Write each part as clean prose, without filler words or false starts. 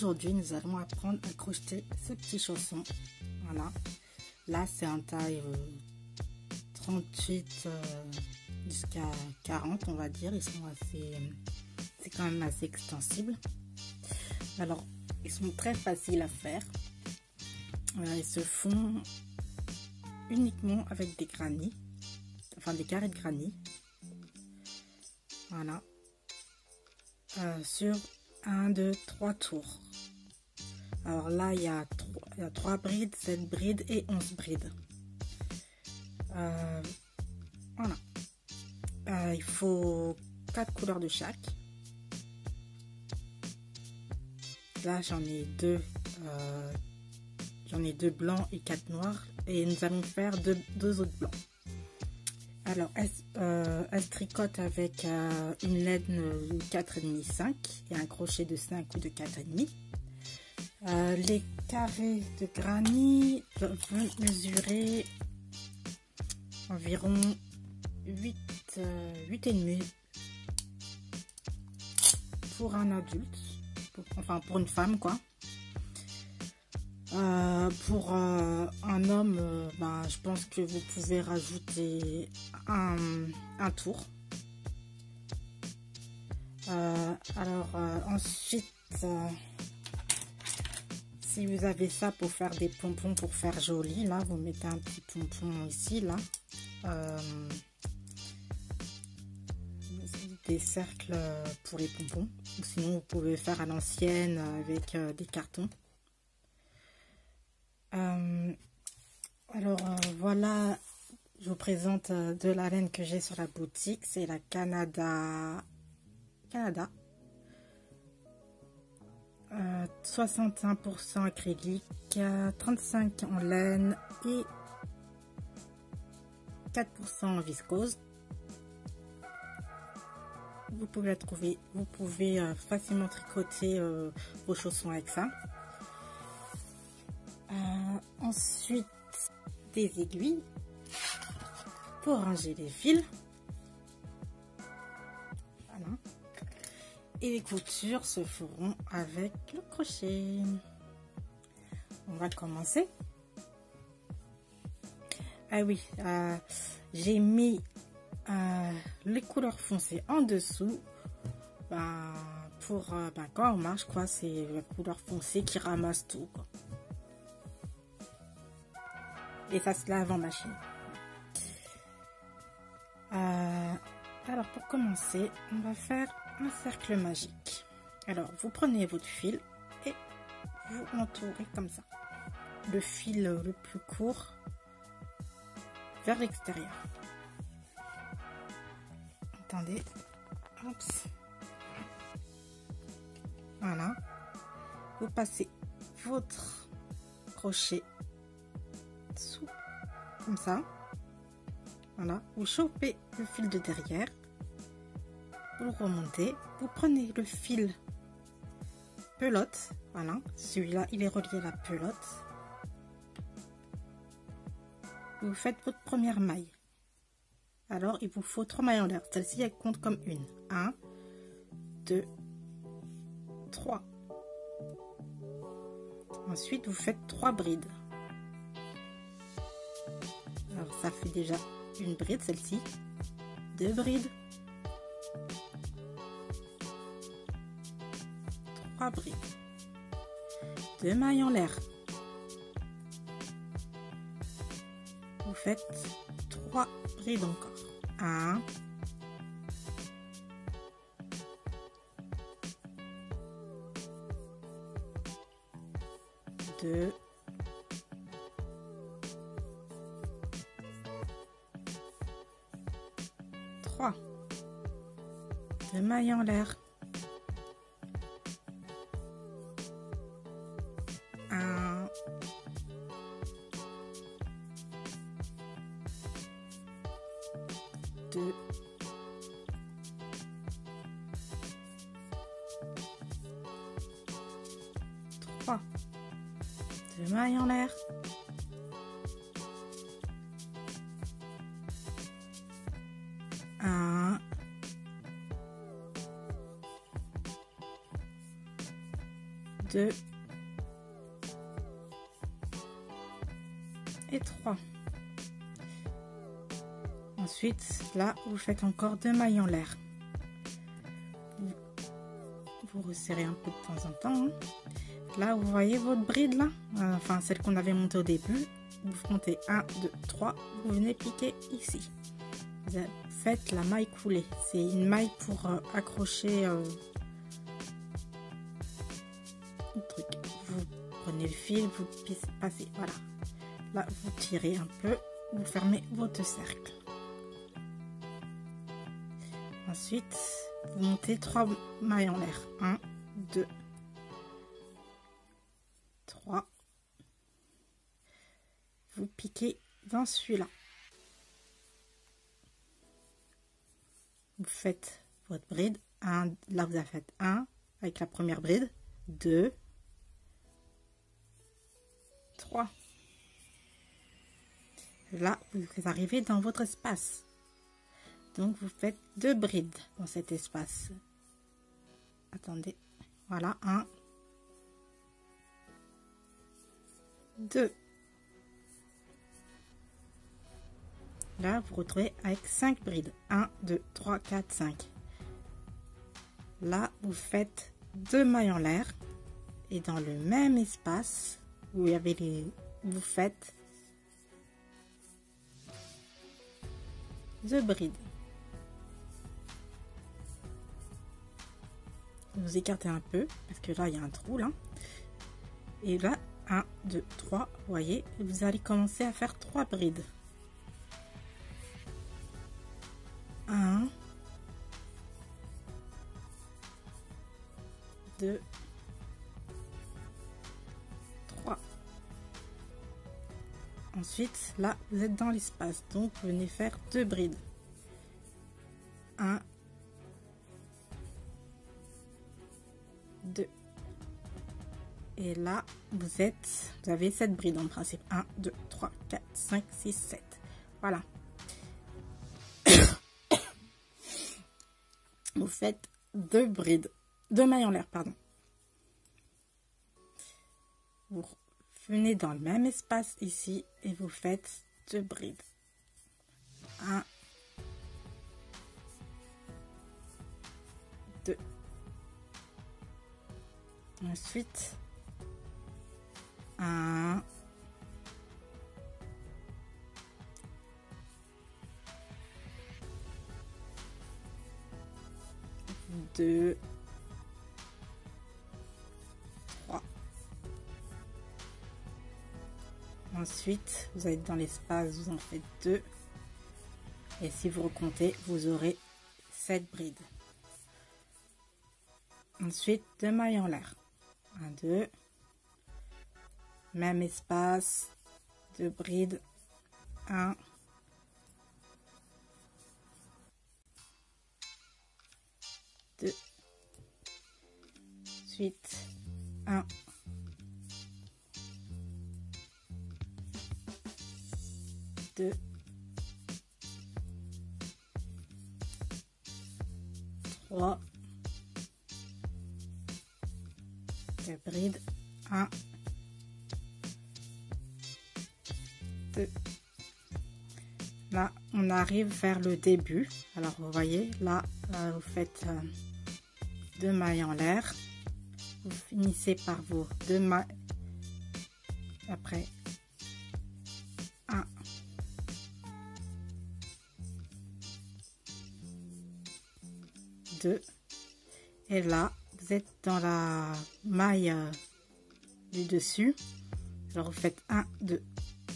aujourd'hui, nous allons apprendre à crocheter ce petit chausson. Voilà. Là, c'est en taille 38 jusqu'à 40, on va dire. Ils sont assez... c'est quand même assez extensible. Alors, ils sont très faciles à faire. Ils se font uniquement avec des granits. Enfin, des carrés de granit. Voilà. Sur 1, 2, 3 tours. Alors là, il y a 3 brides, 7 brides et 11 brides. Voilà. Il faut 4 couleurs de chaque. Là, j'en ai 2. J'en ai 2 blancs et 4 noirs. Et nous allons faire deux autres blancs. Alors, elle se tricote avec une laine de 4,5 et un crochet de 5 ou de 4,5. Les carrés de granit vont mesurer environ 8,5 pour un adulte, enfin pour une femme quoi. Pour un homme, je pense que vous pouvez rajouter un tour. Ensuite, si vous avez ça pour faire des pompons, pour faire joli, là, vous mettez un petit pompon ici, là. Des cercles pour les pompons. Ou sinon, vous pouvez faire à l'ancienne avec des cartons. Voilà, je vous présente de la laine que j'ai sur la boutique. C'est la Canada 61% acrylique, 35 en laine et 4% en viscose. Vous pouvez la trouver, vous pouvez facilement tricoter vos chaussons avec ça. Ensuite, des aiguilles pour ranger les fils. Voilà. Et les coutures se feront avec le crochet. On va commencer. Ah oui, j'ai mis les couleurs foncées en dessous. Pour quand on marche quoi, c'est la couleur foncée qui ramasse tout quoi. Et ça se lave en machine. Alors pour commencer, on va faire un cercle magique. Alors vous prenez votre fil et vous l'entourez comme ça. Le fil le plus court vers l'extérieur. Attendez. Oups. Voilà. Vous passez votre crochet dessous, comme ça. Voilà, vous chopez le fil de derrière, vous le remontez, vous prenez le fil pelote, voilà, celui-là il est relié à la pelote, vous faites votre première maille. Alors il vous faut 3 mailles en l'air, celle-ci elle compte comme une, 1, 2, 3. Ensuite vous faites 3 brides. Alors ça fait déjà une bride, celle-ci, 2 brides, 3 brides, 2 mailles en l'air. Vous faites 3 brides encore. 1, 2, 3, 2 mailles en l'air, 1, 2, 3, 2 mailles en l'air, 1, 2, 2 et 3. Ensuite, là, vous faites encore 2 mailles en l'air. Vous resserrez un peu de temps en temps. Hein. Là, vous voyez votre bride là, enfin celle qu'on avait montée au début. Vous comptez 1, 2, 3. Vous venez piquer ici. Vous faites la maille coulée. C'est une maille pour accrocher le truc. Vous prenez le fil, vous passez. Voilà. Là, vous tirez un peu. Vous fermez votre cercle. Ensuite, vous montez 3 mailles en l'air. 1, 2, 3. Vous piquez dans celui-là. Vous faites votre bride. Là, vous avez fait 1 avec la première bride. 2, 3. Là, vous arrivez dans votre espace. Donc, vous faites 2 brides dans cet espace. Attendez. Voilà. 1, 2. Là, vous retrouvez avec 5 brides. 1, 2, 3, 4, 5. Là, vous faites 2 mailles en l'air. Et dans le même espace où il y avait les... Vous faites 2 brides. Vous écartez un peu parce que là il y a un trou là. Et là 1, 2, 3, vous voyez, vous allez commencer à faire 3 brides. 1, 2, 3. Ensuite, là, vous êtes dans l'espace, donc vous venez faire 2 brides. 1, 2. Et là, vous avez 7 brides en principe. 1, 2, 3, 4, 5, 6, 7. Voilà. Vous faites 2 brides. 2 mailles en l'air, pardon. Vous venez dans le même espace ici et vous faites 2 brides. 1, 2. Ensuite, 1, 2, 3. Ensuite, vous allez dans l'espace, vous en faites 2. Et si vous recomptez, vous aurez 7 brides. Ensuite, 2 mailles en l'air. 1, 2. Même espace, 2 brides. 1. 2. Ensuite, 1. 2. 3. 2 brides. 1, 2. Là, on arrive vers le début. Alors, vous voyez, là, vous faites 2 mailles en l'air. Vous finissez par vos 2 mailles. Après, 1, 2. Et là, vous êtes dans la maille du dessus. Alors, vous faites 1, 2,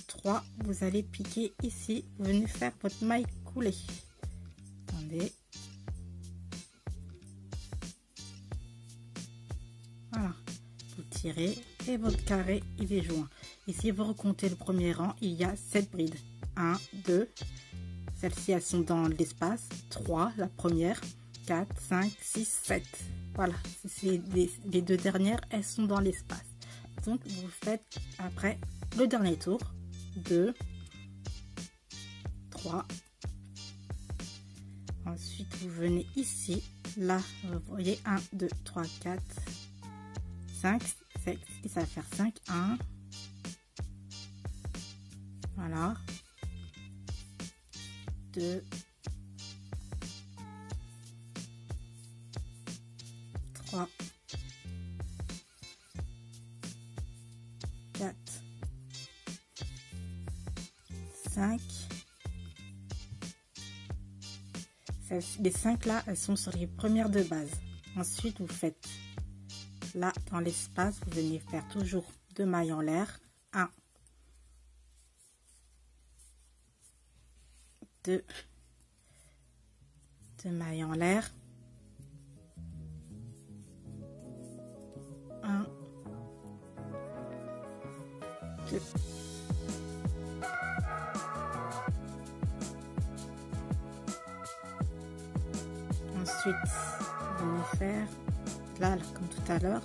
3. Vous allez piquer ici. Vous venez faire votre maille coulée. Attendez. Voilà. Vous tirez et votre carré, il est joint. Ici, vous recomptez le premier rang. Il y a 7 brides. 1, 2. Celles-ci, elles sont dans l'espace. 3, la première. 4, 5, 6, 7. Voilà. Les 2 dernières, elles sont dans l'espace. Donc, vous faites après le dernier tour. 2, 3. Ensuite, vous venez ici. Là, vous voyez 1, 2, 3, 4, 5, Et ça va faire 5. 1. Voilà. 2. 3. 4. 5. Les 5 là, elles sont sur les premières de base. Ensuite, vous faites là dans l'espace, vous venez faire toujours 2 mailles en l'air. 1, 2, 2 mailles en l'air. 1, 2. Ensuite, vous venez faire là, comme tout à l'heure,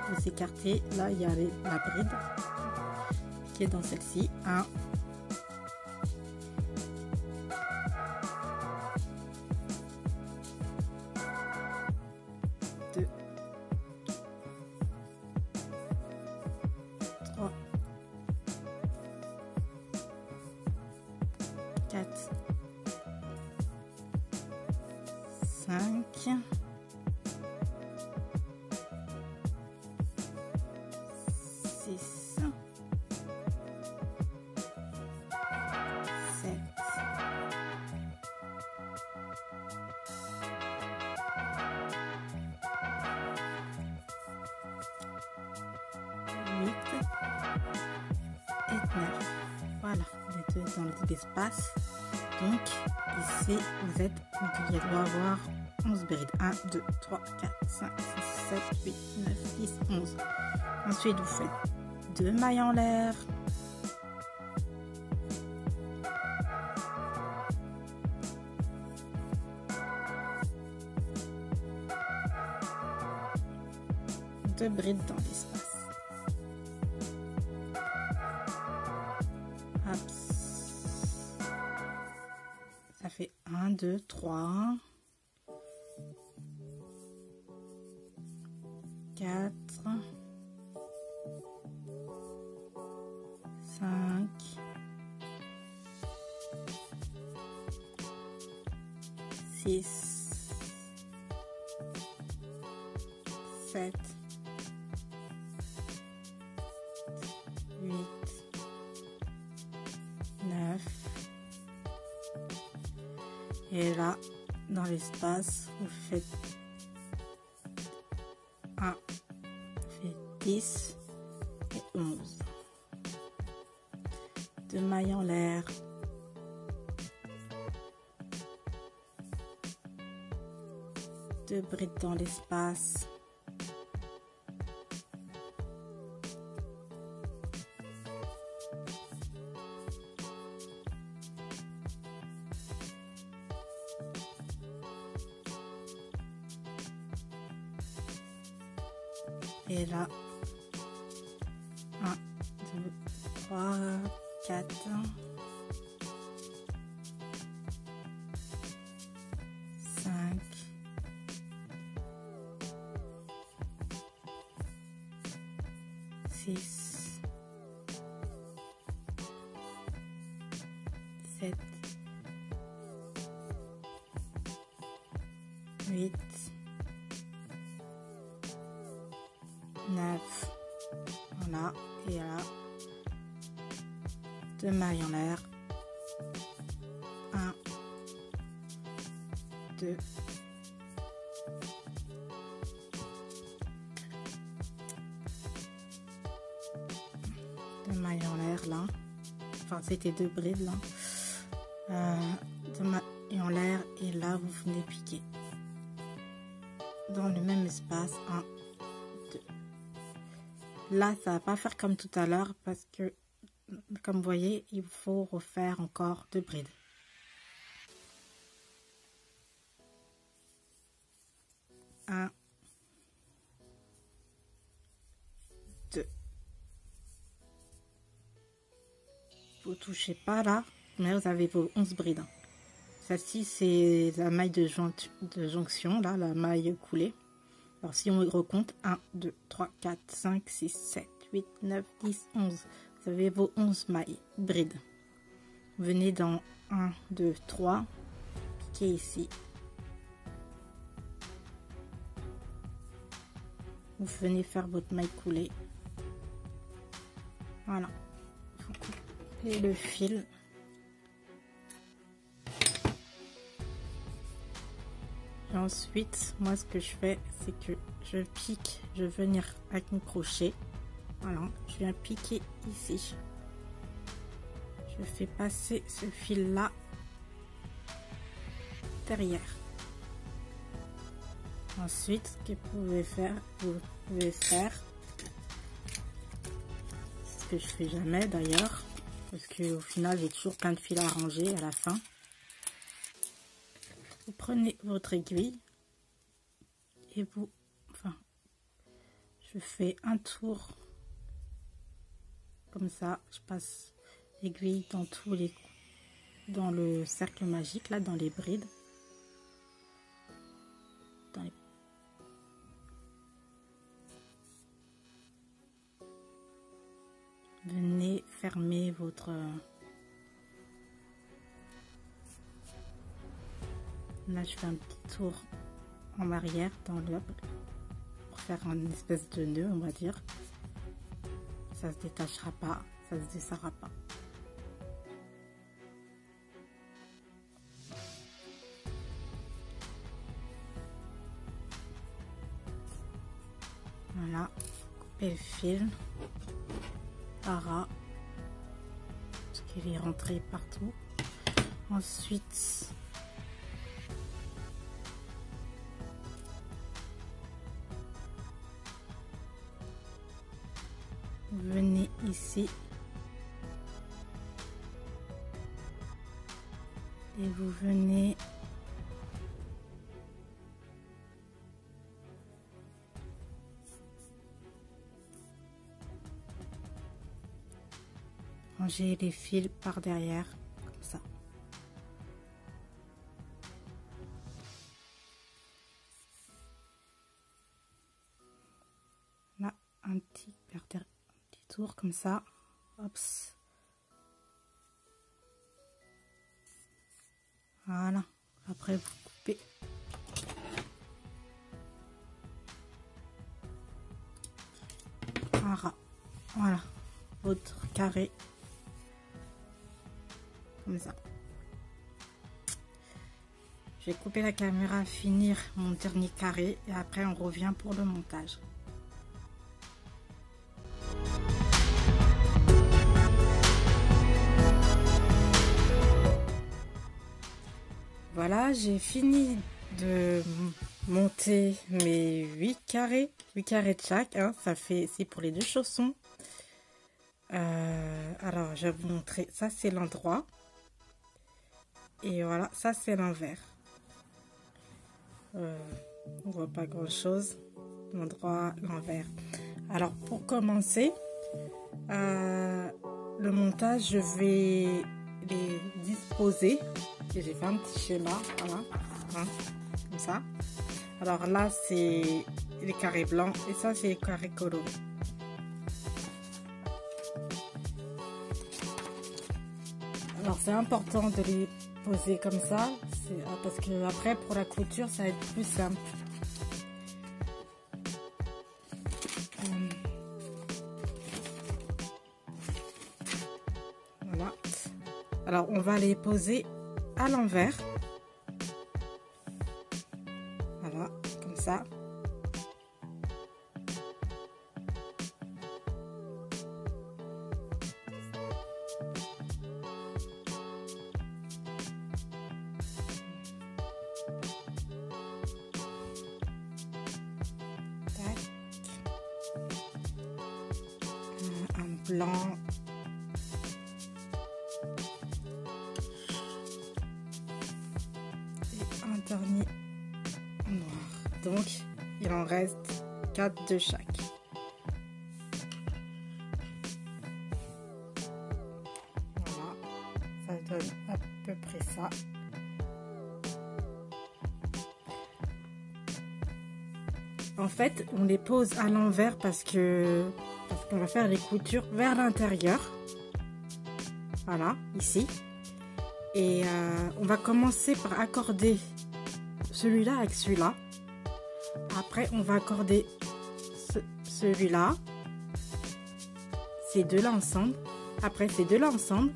vous écartez. Là, il y a la bride qui est dans celle-ci. 1, 2, 3, 4, 5, 6, 7, 8 et 9. Voilà, les deux dans l'espace. Donc ici, vous devez avoir 11 brides. 1, 2, 3, 4, 5, 6, 7, 8, 9, 10, 11. Ensuite, vous faites 2 mailles en l'air. Deux brides dans l'espace. Hop. Ça fait 1, 2, 3, 4, 5, 6, 7, 8, 9. Et là, dans l'espace, vous faites 1, fait 10 et 11. 2 mailles en l'air. Deux brides dans l'espace. Et là, 1, 2, 3, 4, 5, 6, 7, 8, 9. Voilà, et là, 2 mailles en l'air. 1, 2, 2 mailles en l'air là. Enfin, c'était 2 brides là. 2 mailles en l'air, et là, vous venez piquer dans le même espace. 1, 2. Là, ça va pas faire comme tout à l'heure parce que, comme vous voyez, il faut refaire encore 2 brides. Un, 2. Vous touchez pas là, mais vous avez vos 11 brides. Celle-ci, c'est la maille de jonction, là, la maille coulée. Alors si on recompte 1, 2, 3, 4, 5, 6, 7, 8, 9, 10, 11. Vous avez vos 11 mailles brides. Venez dans 1, 2, 3. Piquez ici. Vous venez faire votre maille coulée. Voilà. Vous coupez le fil. Et ensuite, moi ce que je fais, c'est que je pique, je vais venir avec mon crochet. Voilà, je viens piquer ici. Je fais passer ce fil là derrière. Ensuite, ce que vous pouvez faire, ce que je fais jamais d'ailleurs, parce qu'au final j'ai toujours plein de fils à ranger à la fin. Vous prenez votre aiguille et je fais un tour comme ça. Je passe l'aiguille dans le cercle magique là, dans les brides. Venez fermer votre... Là, je fais un petit tour en arrière dans le pour faire une espèce de nœud, on va dire. Ça se détachera pas, ça se desserrera pas. Voilà, coupez le fil. Parce qu'il est rentré partout. Ensuite, venez ici et vous venez ranger les fils par derrière comme ça. Là, un petit tour comme ça. Hop. Voilà. Après, vous coupez. Voilà. Votre carré. Comme ça. Je vais couper la caméra, finir mon dernier carré et après on revient pour le montage. Voilà, j'ai fini de monter mes 8 carrés de chaque, hein, ça fait, c'est pour les deux chaussons. Alors, je vais vous montrer, ça c'est l'endroit. Et voilà, ça c'est l'envers. On voit pas grand chose. L'endroit, l'envers. Alors pour commencer le montage, je vais les disposer. J'ai fait un petit schéma, voilà, hein, comme ça. Alors là c'est les carrés blancs et ça c'est les carrés colorés. Alors c'est important de les poser comme ça, parce que après pour la couture ça va être plus simple. Voilà. Alors on va les poser à l'envers. Voilà, comme ça. Un blanc. Et un dernier noir. Donc, il en reste 4 de chaque. Voilà, ça donne à peu près ça. En fait, on les pose à l'envers parce qu'on va faire les coutures vers l'intérieur. Voilà, ici. Et on va commencer par accorder celui-là avec celui-là. Après, on va accorder celui-là. Ces deux-là ensemble. Après, ces deux-là ensemble.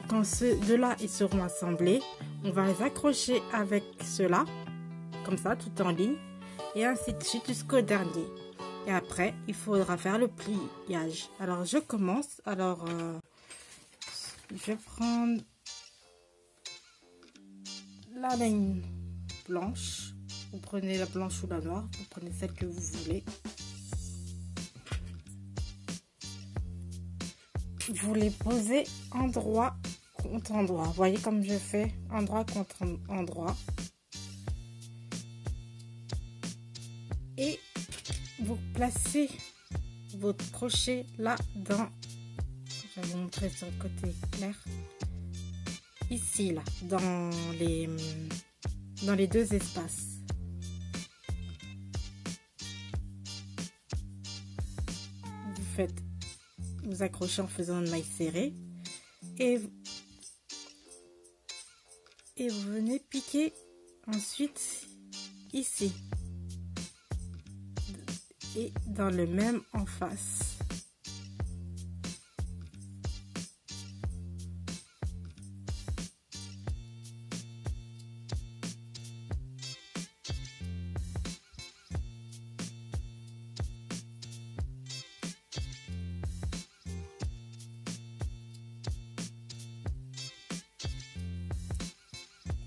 Quand ces deux-là ils seront assemblés, on va les accrocher avec ceux-là. Comme ça, tout en ligne. Et ainsi de suite jusqu'au dernier. Et après, il faudra faire le pliage. Alors, je commence. Alors, je vais prendre la ligne blanche. Vous prenez la blanche ou la noire. Vous prenez celle que vous voulez. Vous les posez endroit contre endroit. Vous voyez comme je fais, endroit contre endroit. Et vous placez votre crochet là dans, je vais vous montrer sur le côté clair, ici là, dans les deux espaces. Vous accrochez en faisant une maille serrée et vous venez piquer ensuite ici. Et dans le même en face.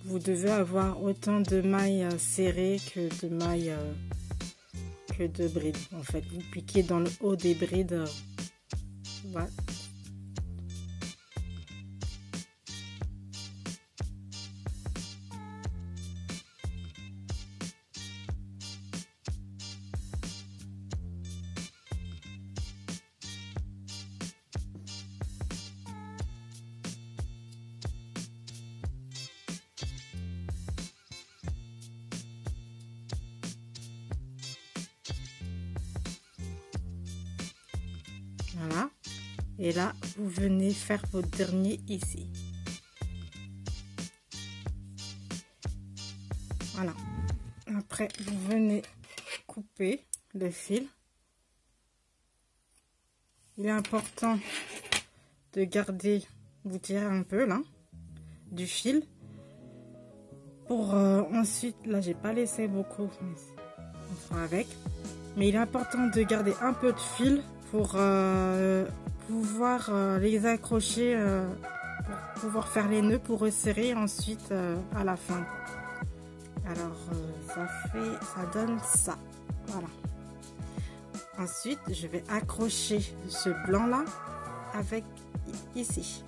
Vous devez avoir autant de mailles serrées que de mailles de brides. En fait, vous piquez dans le haut des brides. Voilà. Voilà. Et là, vous venez faire votre dernier ici. Voilà. Après, vous venez couper le fil. Il est important de garder, vous tirez un peu là, du fil. Pour ensuite, là, j'ai pas laissé beaucoup, mais on fera avec. Mais il est important de garder un peu de fil pour pouvoir les accrocher, pour pouvoir faire les nœuds pour resserrer ensuite à la fin. Alors ça donne ça. Voilà. Ensuite, je vais accrocher ce blanc là avec ici.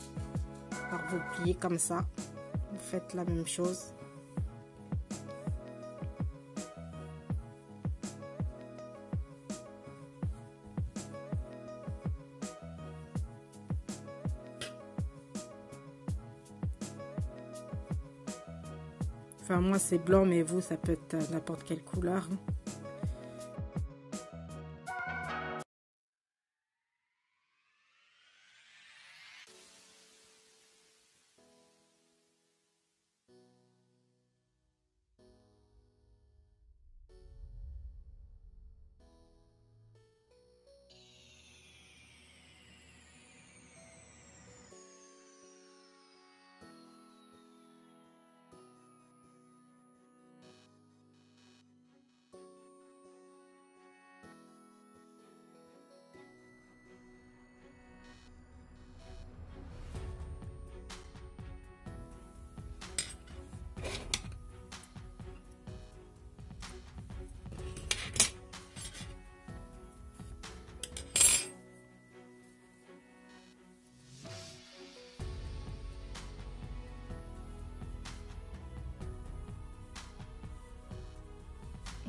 Alors vous pliez comme ça. Vous faites la même chose. Enfin, moi, c'est blanc, mais vous, ça peut être n'importe quelle couleur.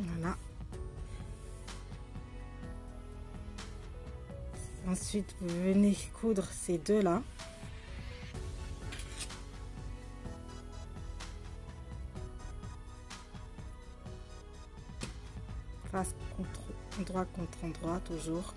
Voilà. Ensuite, vous venez coudre ces deux là. face contre endroit contre endroit toujours.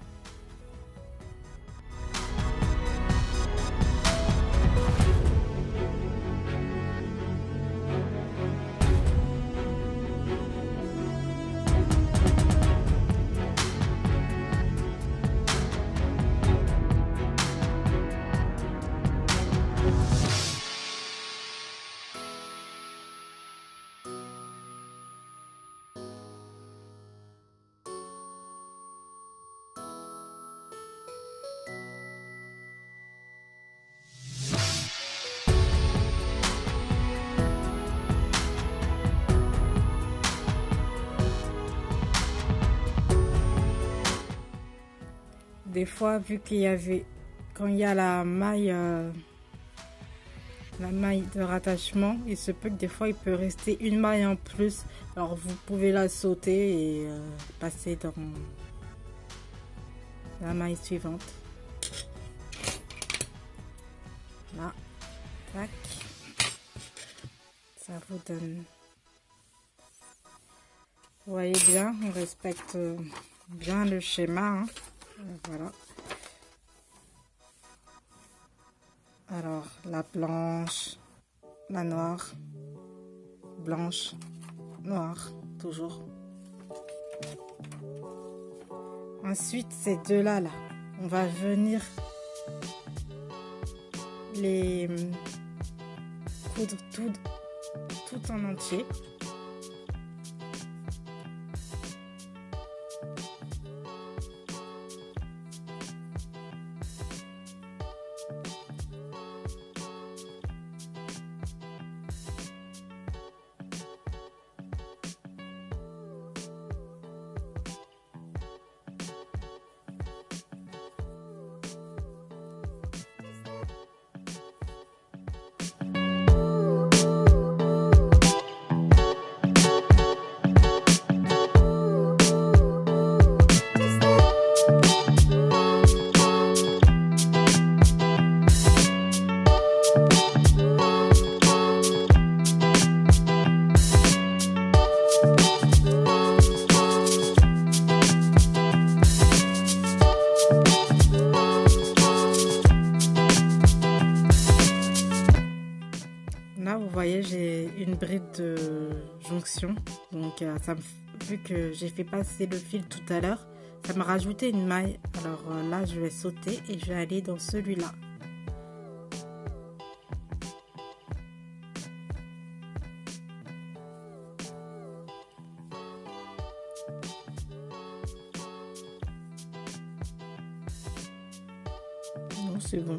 Des fois, vu qu'il y avait, quand il y a la maille de rattachement, il se peut que des fois il peut rester une maille en plus. Alors vous pouvez la sauter et passer dans la maille suivante. Là, tac, ça vous donne. Vous voyez bien, on respecte bien le schéma. Hein. Voilà. Alors, la blanche, la noire, blanche, noire, toujours. Ensuite, ces deux-là, là, on va venir les coudre tout en entier. Là, vous voyez, j'ai une bride de jonction. Donc, vu que j'ai fait passer le fil tout à l'heure, ça m'a rajouté une maille. Alors là, je vais sauter et je vais aller dans celui-là. Non, c'est bon.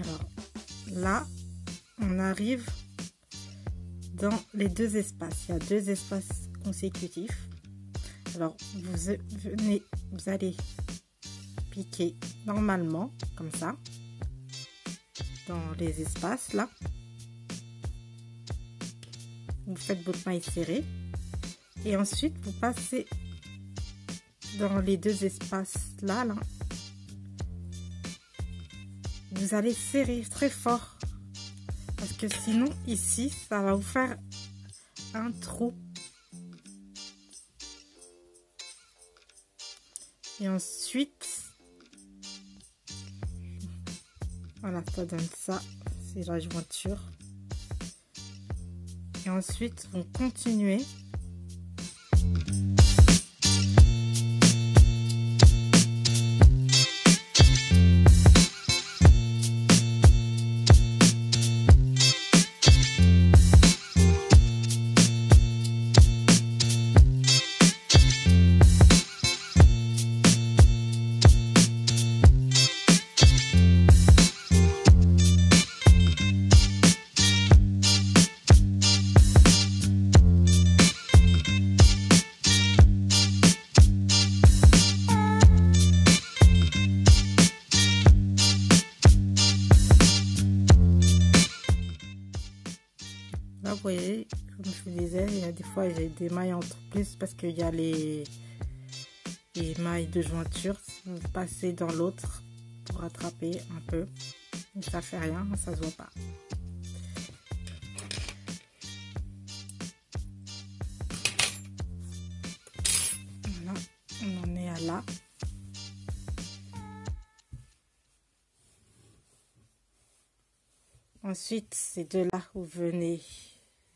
Alors là, on arrive dans les deux espaces. Il y a deux espaces consécutifs. Alors vous allez piquer normalement comme ça dans les espaces là. Vous faites votre maille serrée et ensuite vous passez dans les deux espaces là. Vous allez serrer très fort parce que sinon ici ça va vous faire un trou. Et ensuite, voilà, ça donne ça, c'est la jointure. Et ensuite, on continue. Là, vous voyez, comme je vous disais, il y a des fois j'ai des mailles en plus parce qu'il y a les mailles de jointure. Vous passez dans l'autre pour attraper un peu. Mais ça fait rien, ça se voit pas. Voilà, on en est à là. Ensuite, c'est de là où vous venez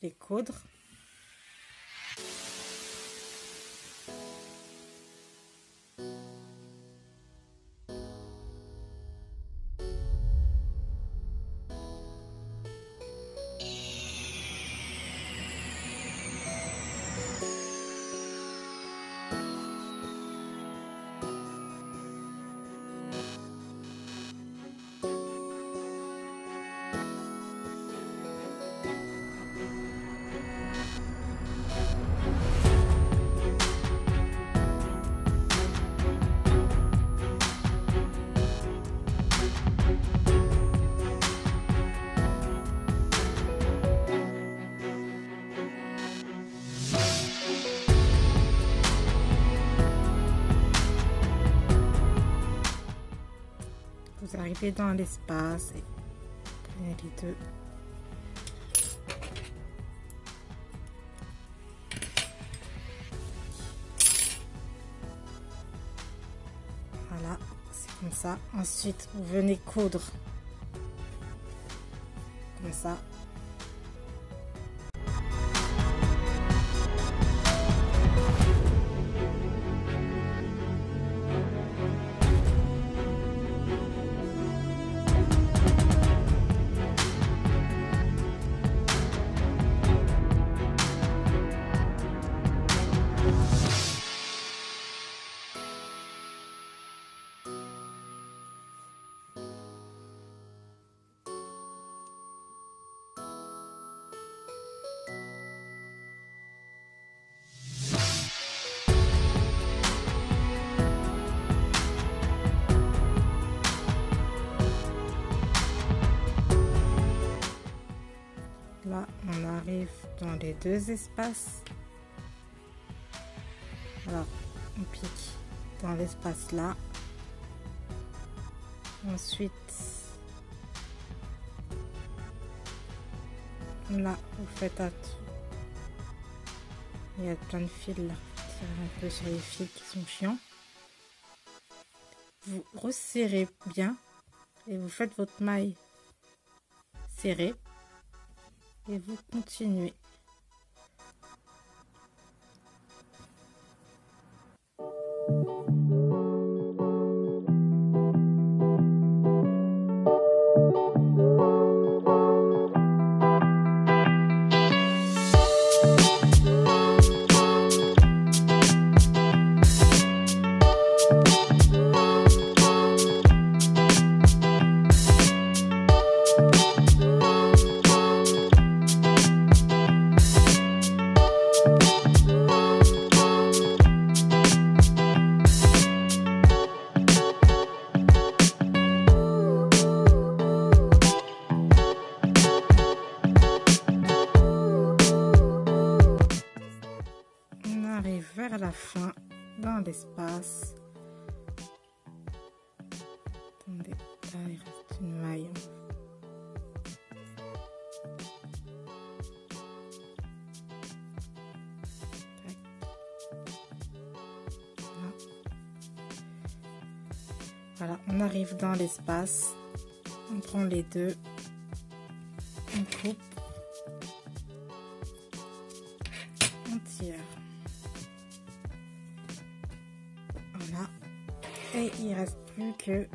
les coudre. Vous arrivez dans l'espace et prenez les deux. Voilà, c'est comme ça. Ensuite, vous venez coudre comme ça. Là, on arrive dans les deux espaces. Alors, on pique dans l'espace là. Ensuite, là, vous faites un tour. Il y a plein de fils là. Tirez un peu sur les fils qui sont chiants. Vous resserrez bien et vous faites votre maille serrée. Et vous continuez. Vers la fin dans l'espace. Attendez, là il reste une maille. Voilà, on arrive dans l'espace. On prend les deux, on coupe, on tire. Voilà, et il reste plus que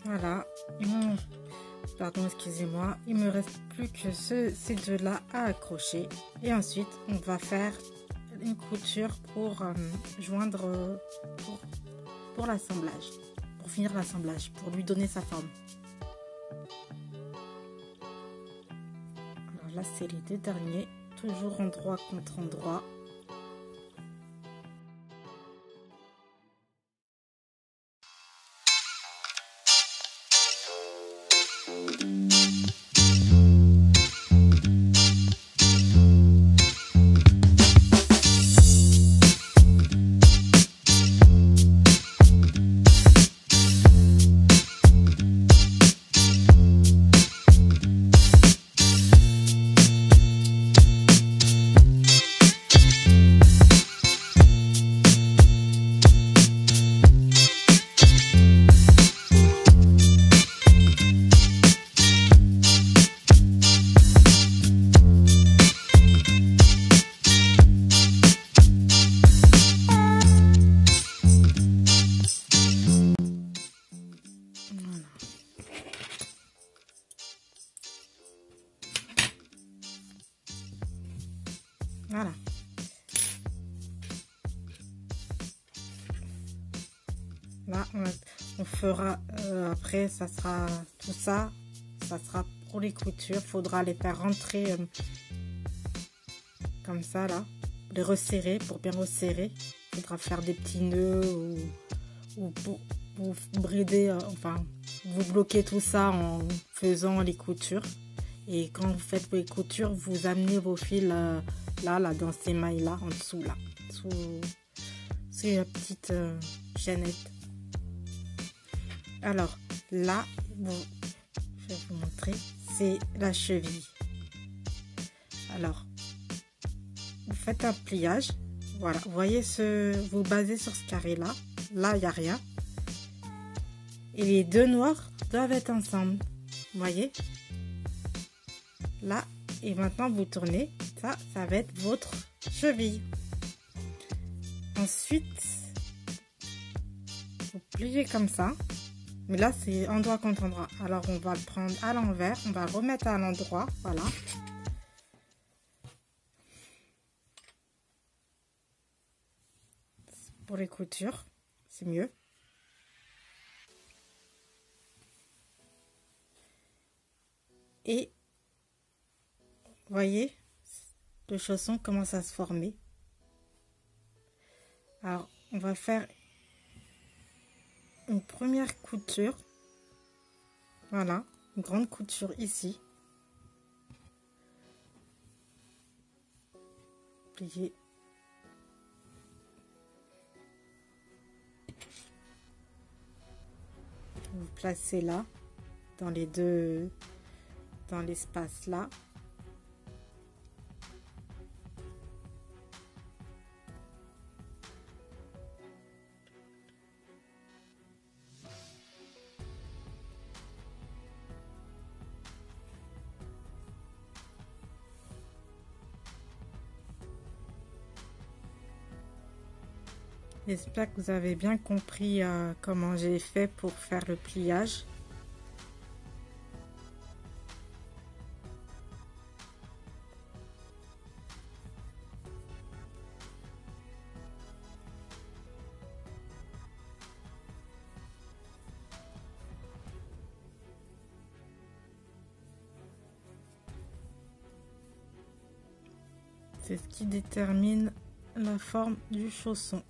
voilà. Pardon, excusez-moi, il me reste plus que ces deux là à accrocher et ensuite on va faire une couture pour joindre pour l'assemblage. pour finir l'assemblage, pour lui donner sa forme. Alors là, c'est les deux derniers, toujours endroit contre endroit. Voilà. Là, on fera après, ça sera tout ça, ça sera pour les coutures. Faudra les faire rentrer comme ça là, les resserrer pour bien resserrer. Faudra faire des petits nœuds ou pour brider, enfin, vous bloquez tout ça en faisant les coutures. Et quand vous faites vos coutures, vous amenez vos fils là, dans ces mailles là, en dessous là, sous la petite chaînette. Alors là, bon, je vais vous montrer, c'est la cheville. Alors, vous faites un pliage, voilà, vous voyez vous basez sur ce carré là, il n'y a rien. Et les deux noirs doivent être ensemble, vous voyez. Là, et maintenant vous tournez, ça va être votre cheville. Ensuite, vous pliez comme ça. Mais là, c'est endroit contre endroit. Alors, on va le prendre à l'envers. On va le remettre à l'endroit. Voilà. Pour les coutures, c'est mieux. Et, vous voyez, le chausson commence à se former. Alors, on va faire une première couture, voilà, une grande couture ici, plier, vous placez là, dans les deux, dans l'espace là. J'espère que vous avez bien compris comment j'ai fait pour faire le pliage. C'est ce qui détermine la forme du chausson.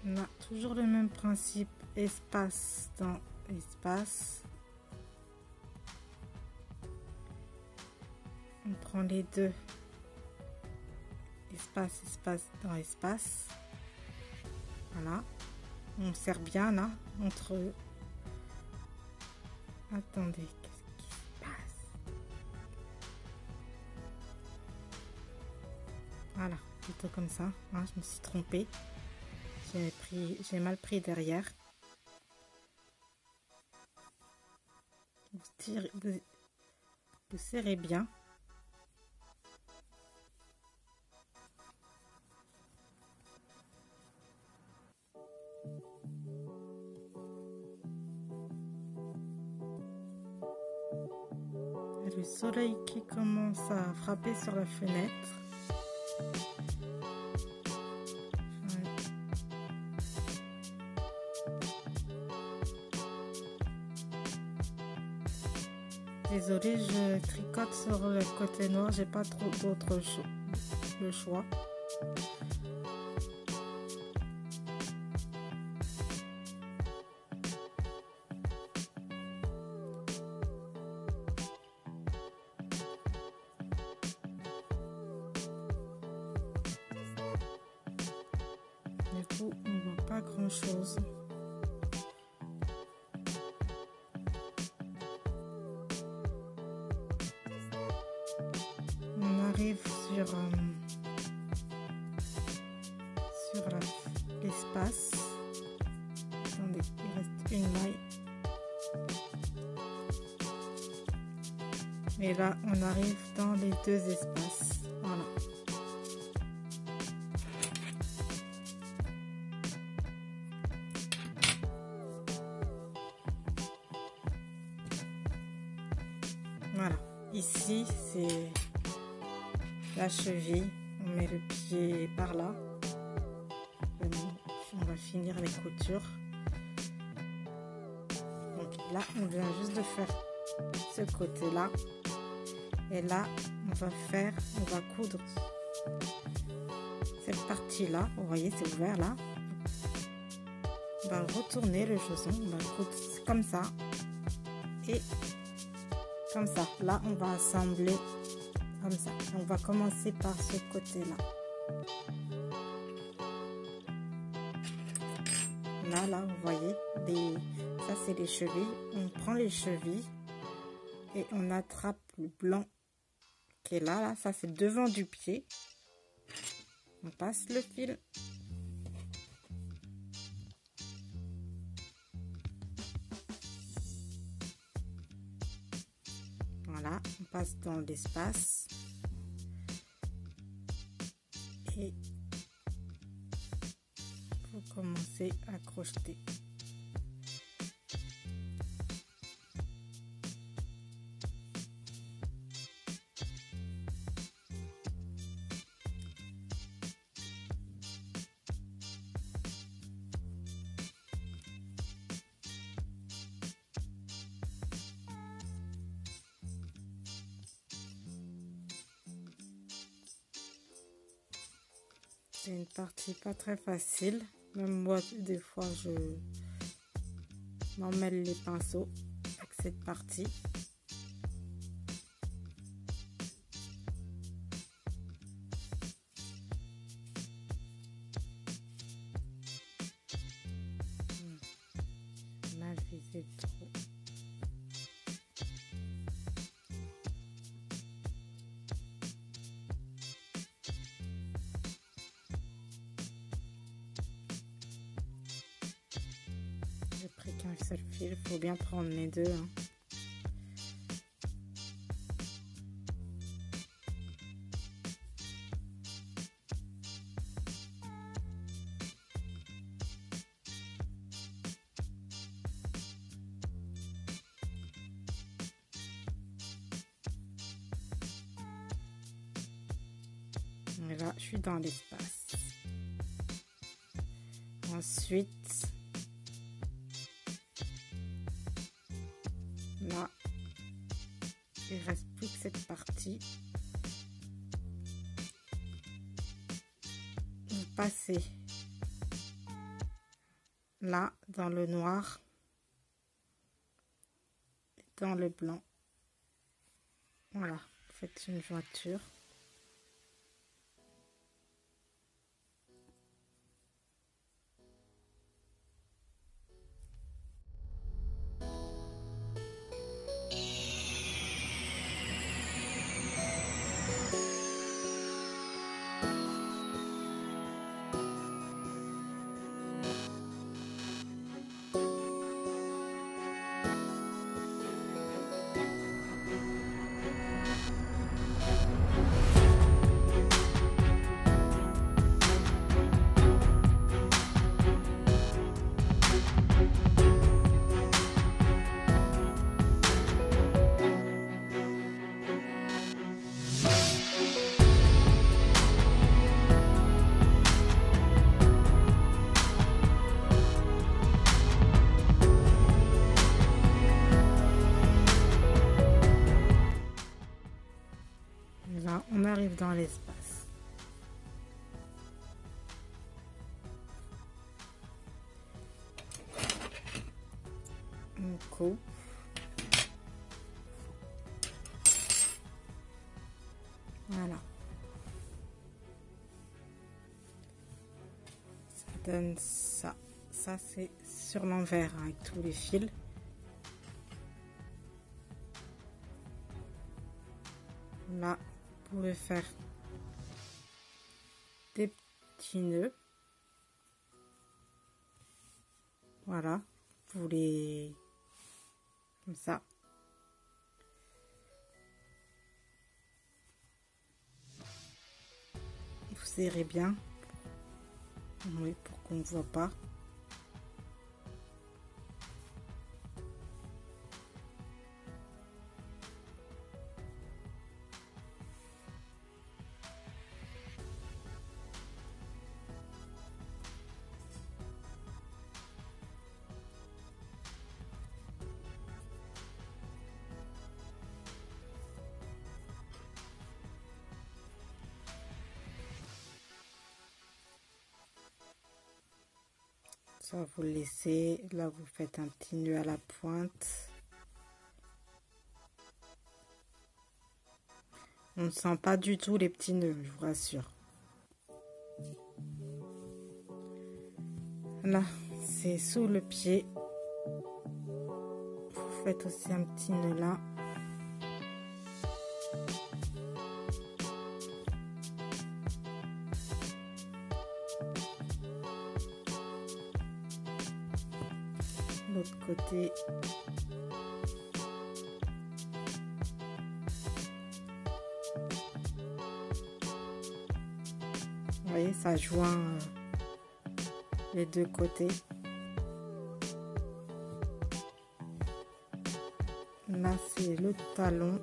On a toujours le même principe, espace dans espace. On prend les deux, espace, espace dans espace. Voilà. On serre bien là, entre eux. Attendez, qu'est-ce qui se passe? Voilà, plutôt comme ça. Hein, je me suis trompée. J'ai mal pris derrière. Vous serrez bien. le soleil qui commence à frapper sur la fenêtre. Désolée, je tricote sur le côté noir, j'ai pas trop d'autres choix. Du coup, on voit pas grand chose. On arrive sur l'espace. Attendez, il reste une maille. Et là, on arrive dans les deux espaces. Voilà. Voilà. Ici, c'est la cheville. On met le pied par là. On va finir les coutures. Donc là, on vient juste de faire ce côté-là. Et là, on va coudre cette partie-là. Vous voyez, c'est ouvert là. On va retourner le chausson. On va coudre comme ça. Et comme ça. Là, on va assembler comme ça. On va commencer par ce côté-là. Là, vous voyez, ça c'est les chevilles. On prend les chevilles et on attrape le blanc qui est là. Ça c'est devant du pied. On passe le fil. Voilà, on passe dans l'espace. Et commencer à crocheter. C'est une partie pas très facile. Même moi, des fois, je m'emmêle les pinceaux avec cette partie. Mal visé trop. J'ai pris qu'un seul fil, il faut bien prendre les deux. Hein. Et là, je suis dans l'espace. Ensuite, là, il reste plus que cette partie. Vous passez là dans le noir, et dans le blanc. Voilà, vous faites une jointure. dans l'espace. On coupe. Voilà. Ça donne ça. Ça, c'est sur l'envers avec tous les fils. Là, vous pouvez faire des petits nœuds. Voilà. Vous les... comme ça. Vous serrez bien. Oui, pour qu'on ne voit pas. Ça, vous le laissez. Là, vous faites un petit nœud à la pointe. On ne sent pas du tout les petits nœuds, je vous rassure. Là, c'est sous le pied. Vous faites aussi un petit nœud là. L'autre côté. Vous voyez, ça joint les deux côtés. Là, c'est le talon.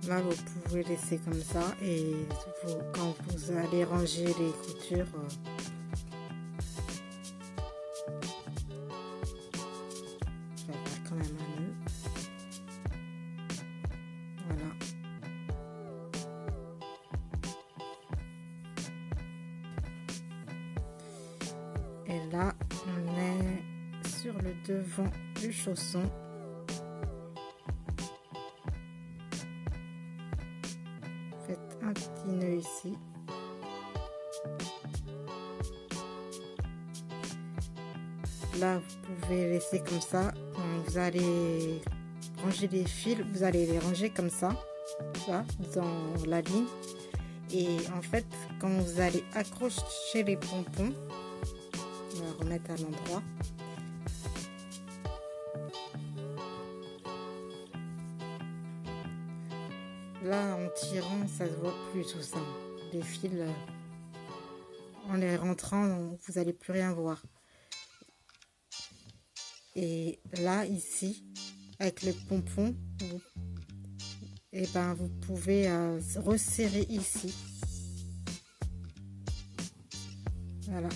Là, vous pouvez laisser comme ça et quand vous allez ranger les coutures, je vais faire quand même un nœud. Voilà. Et là, on est sur le devant du chausson. Faites un petit nœud ici. Là, vous pouvez laisser comme ça. Quand vous allez ranger les fils, vous allez les ranger comme ça, là, dans la ligne. Et en fait, quand vous allez accrocher les pompons, on va remettre à l'endroit. Là, en tirant, ça se voit plus tout ça. Les fils, en les rentrant, vous n'allez plus rien voir. Et là, ici, avec les pompons, et ben, vous pouvez resserrer ici. Voilà.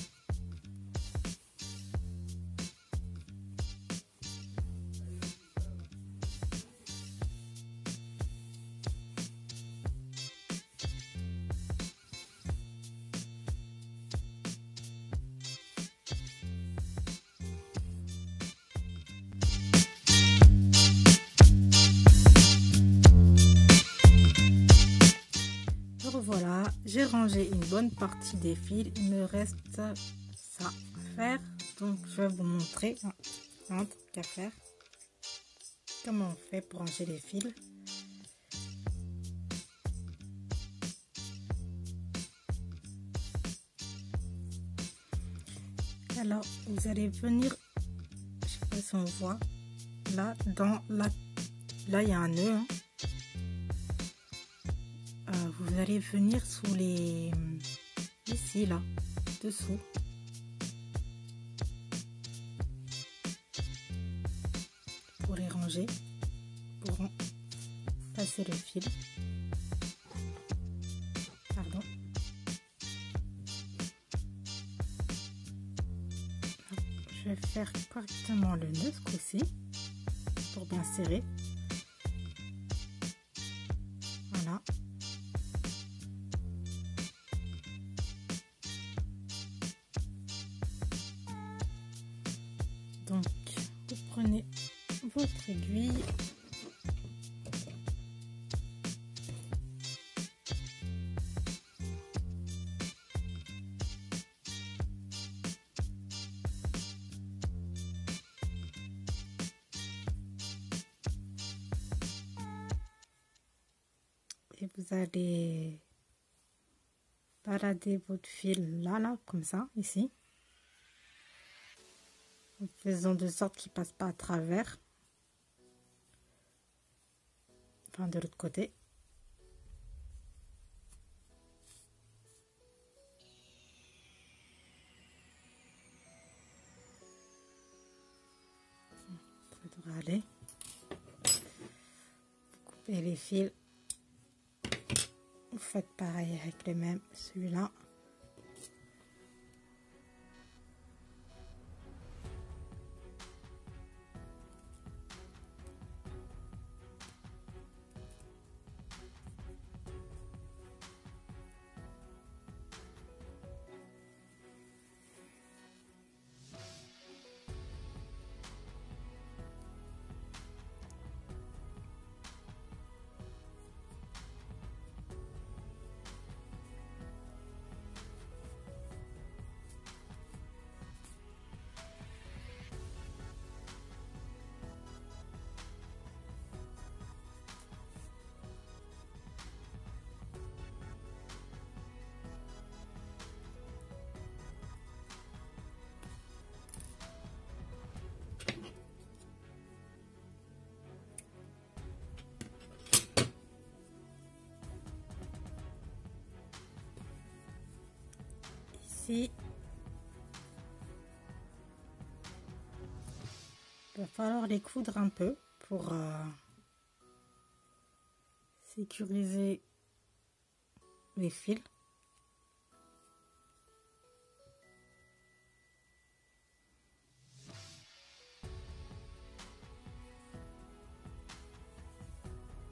Voilà, j'ai rangé une bonne partie des fils. Il me reste ça à faire. Donc, je vais vous montrer un truc à faire. Comment on fait pour ranger les fils. Alors, vous allez venir, je sais pas si on voit, là, là, il y a un nœud. Hein. Vous allez venir sous les... ici, là, dessous. Pour les ranger. pour passer le fil. Pardon. Je vais faire correctement le nœud ce coup-ci pour bien serrer. Voilà. Donc, vous prenez votre aiguille. Et vous allez balader votre fil là, comme ça, ici. En faisant de sorte qu'il ne passe pas à travers. Enfin, de l'autre côté. Ça devrait aller. Vous coupez les fils. Vous faites pareil avec les mêmes, celui-là. Ici, il va falloir les coudre un peu pour sécuriser les fils.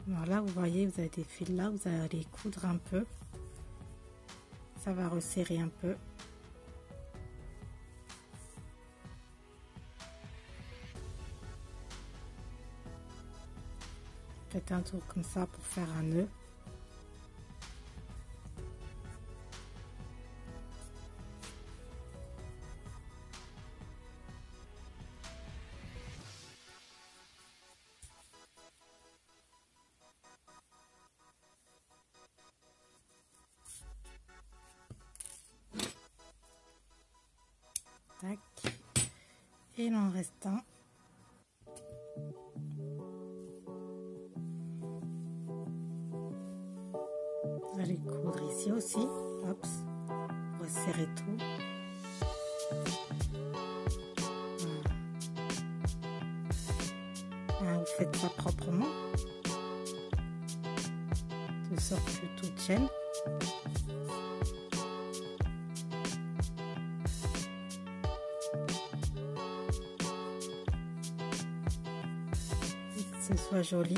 Voilà, vous voyez, vous avez des fils là, vous allez les coudre un peu. Ça va resserrer un peu. Faites un tour comme ça pour faire un nœud. Tac. Et l'en restant, vous allez coudre ici aussi. Hop, resserrer tout. Voilà. Vous faites ça proprement, de sorte que tout tienne. Que ce soit joli,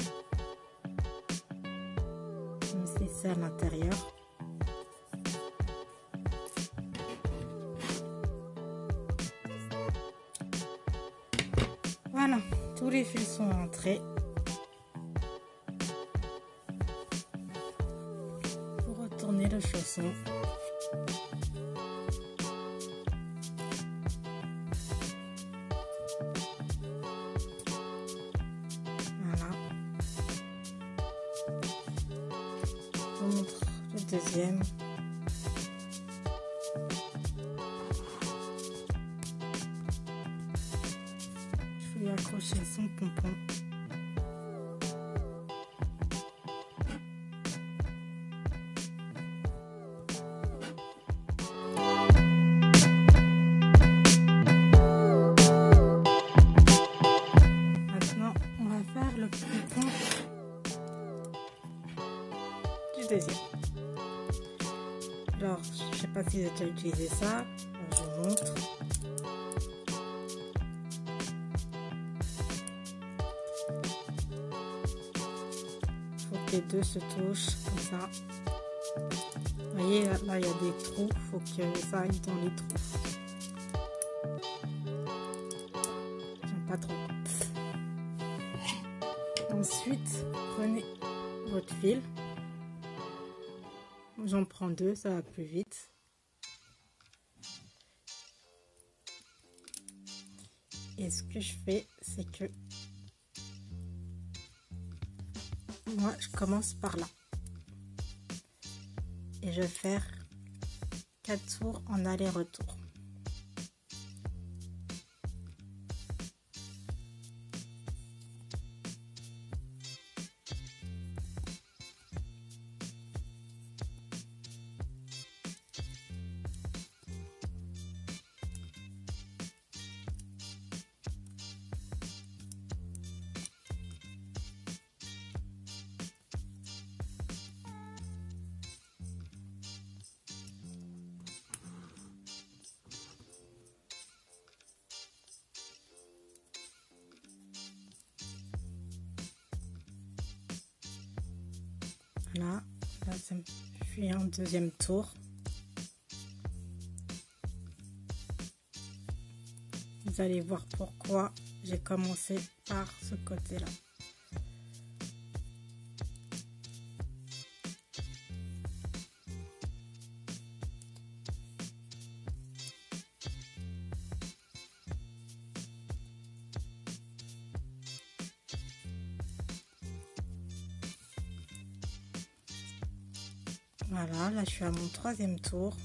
même si c'est à l'intérieur. Voilà, tous les fils sont entrés. Pour retourner le chausson. Je vous montre le deuxième. Je vais lui accrocher son pompon. Maintenant, on va faire le pompon deuxième. Alors, je sais pas si j'ai déjà utilisé ça. Alors, je vous montre. Faut que les deux se touchent comme ça. Vous voyez, là il y a des trous. Faut que ça aille dans les trous. J'aime pas trop. Ensuite, prenez votre fil. J'en prends deux, ça va plus vite. Et ce que je fais, c'est que moi, je commence par là. Et je vais faire 4 tours en aller-retour. Voilà, là je suis en deuxième tour. Vous allez voir pourquoi j'ai commencé par ce côté-là. Voilà, là je suis à mon troisième tour.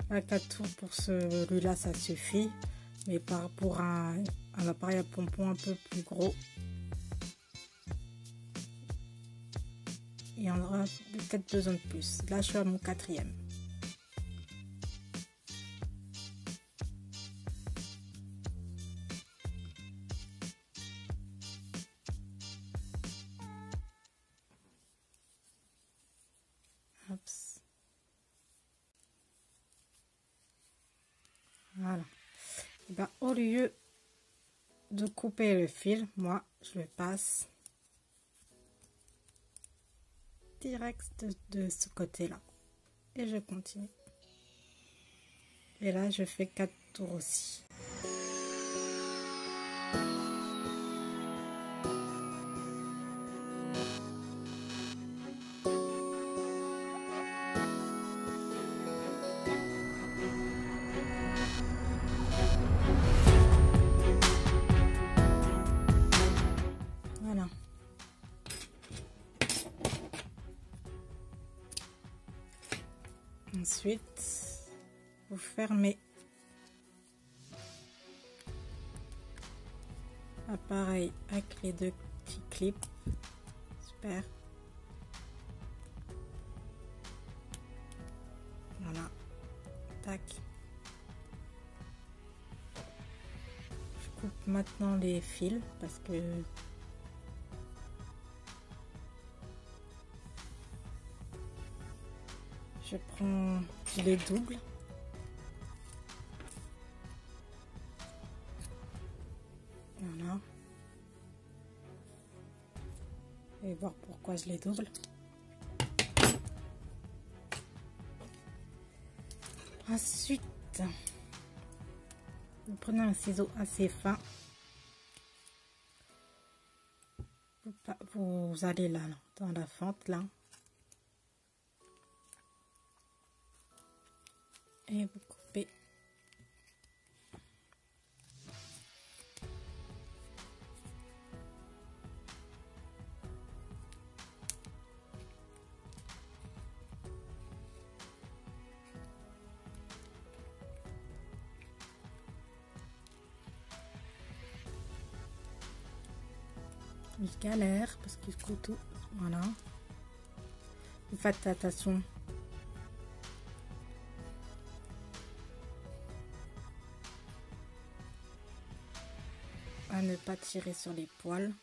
Là, 4 tours pour celui-là, ça suffit. Mais pour un appareil à pompon un peu plus gros, il y en aura peut-être besoin de plus. Là, je suis à mon quatrième. Oups. Voilà. Et ben, au lieu de couper le fil, moi, je le passe direct de ce côté-là. Et je continue. Et là, je fais 4 tours aussi. Voilà. Ensuite, vous fermez l'appareil avec les deux petits clips. Super. Voilà. Tac. Je coupe maintenant les fils parce que je les double. Voilà. Et voir pourquoi je les double. Ensuite, vous prenez un ciseau assez fin. Vous allez là, dans la fente là. Et vous coupez. Je galère parce que je coupe tout. Voilà. Vous faites attention ne pas tirer sur les poils.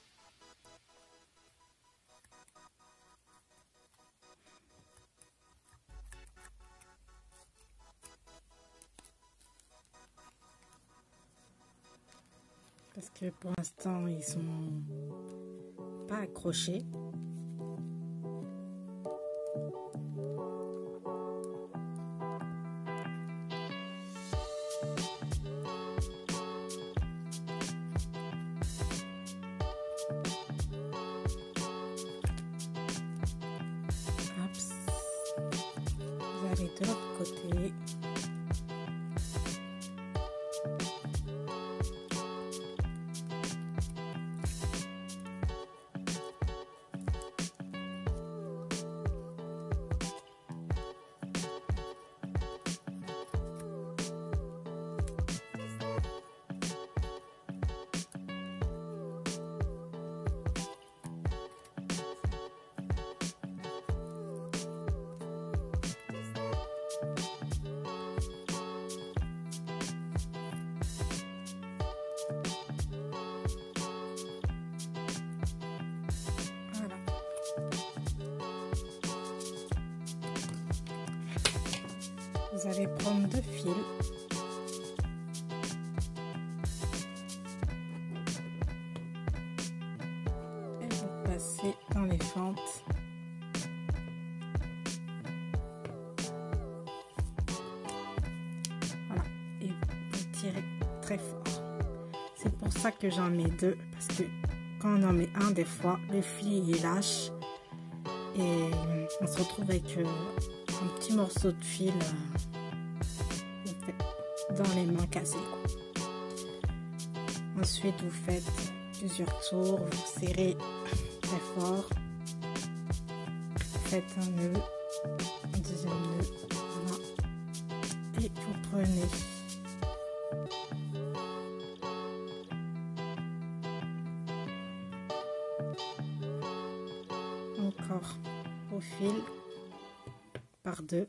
Parce que pour l'instant, ils sont pas accrochés. Vous allez de l'autre côté. Vous allez prendre 2 fils et vous passez dans les fentes. Voilà, et vous tirez très fort. C'est pour ça que j'en mets 2, parce que quand on en met un, des fois le fil il lâche et on se retrouve avec un petit morceau de fil dans les mains cassées. Ensuite, vous faites plusieurs tours, vous serrez très fort, vous faites un nœud, un deuxième nœud, voilà, et vous prenez encore au fil par 2.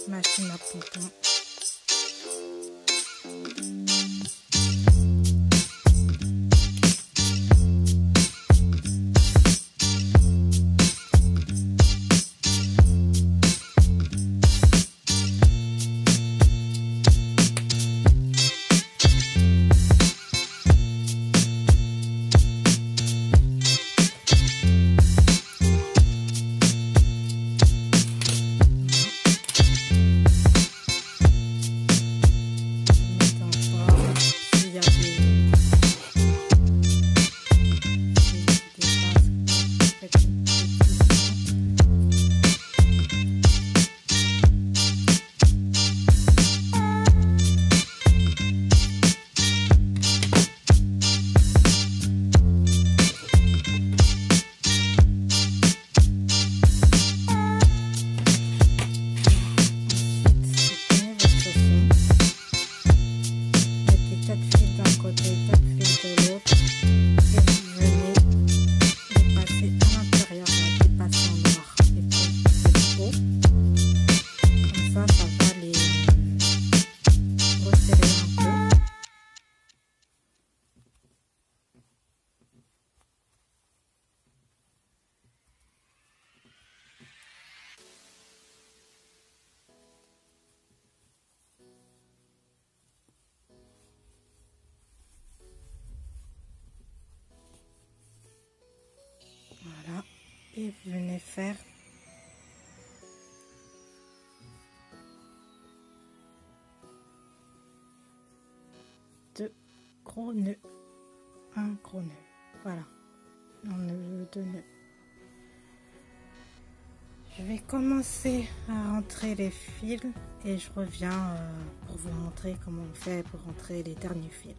Machine à pompons. Et vous venez faire gros nœud. Un gros nœud. Voilà. Un nœud, 2 nœuds. Je vais commencer à rentrer les fils et je reviens pour vous montrer comment on fait pour rentrer les derniers fils.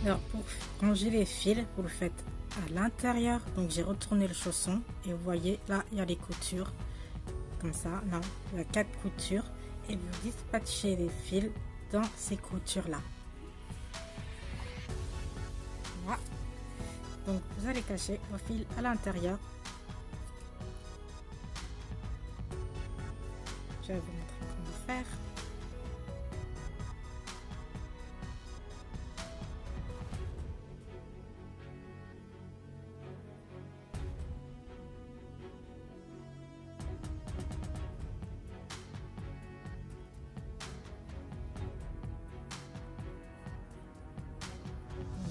Alors pour ranger les fils, vous le faites à l'intérieur. Donc j'ai retourné le chausson et vous voyez là il y a les coutures. Comme ça, là il y a 4 coutures et vous dispatchez les fils dans ces coutures là. Voilà. Donc vous allez cacher vos fils à l'intérieur. Je vais vous montrer comment faire.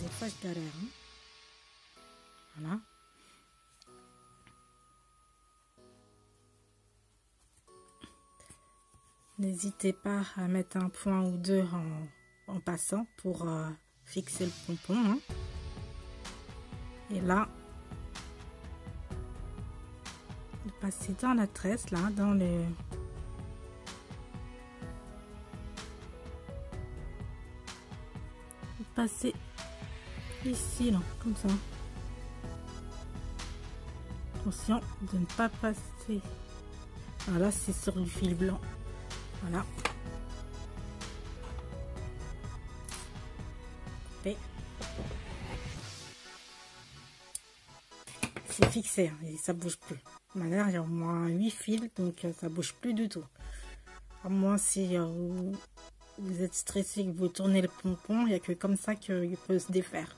Des fois je galère. Hein. Voilà. N'hésitez pas à mettre un point ou deux en passant pour fixer le pompon. Hein. Et là, de passer dans la tresse, là, dans le... passer ici, là, comme ça. Attention de ne pas passer. Voilà, c'est sur du fil blanc. Voilà. Et c'est fixé hein, et ça bouge plus. De manière, il y a au moins 8 fils, donc ça bouge plus du tout. À moins si vous êtes stressé que vous tournez le pompon, il n'y a que comme ça qu'il peut se défaire.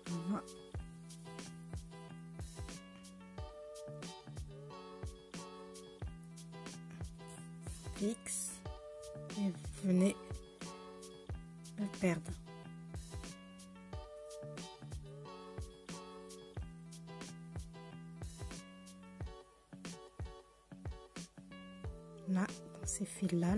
Voilà. Fixe et vous venez le perdre. Là, dans ces fils là,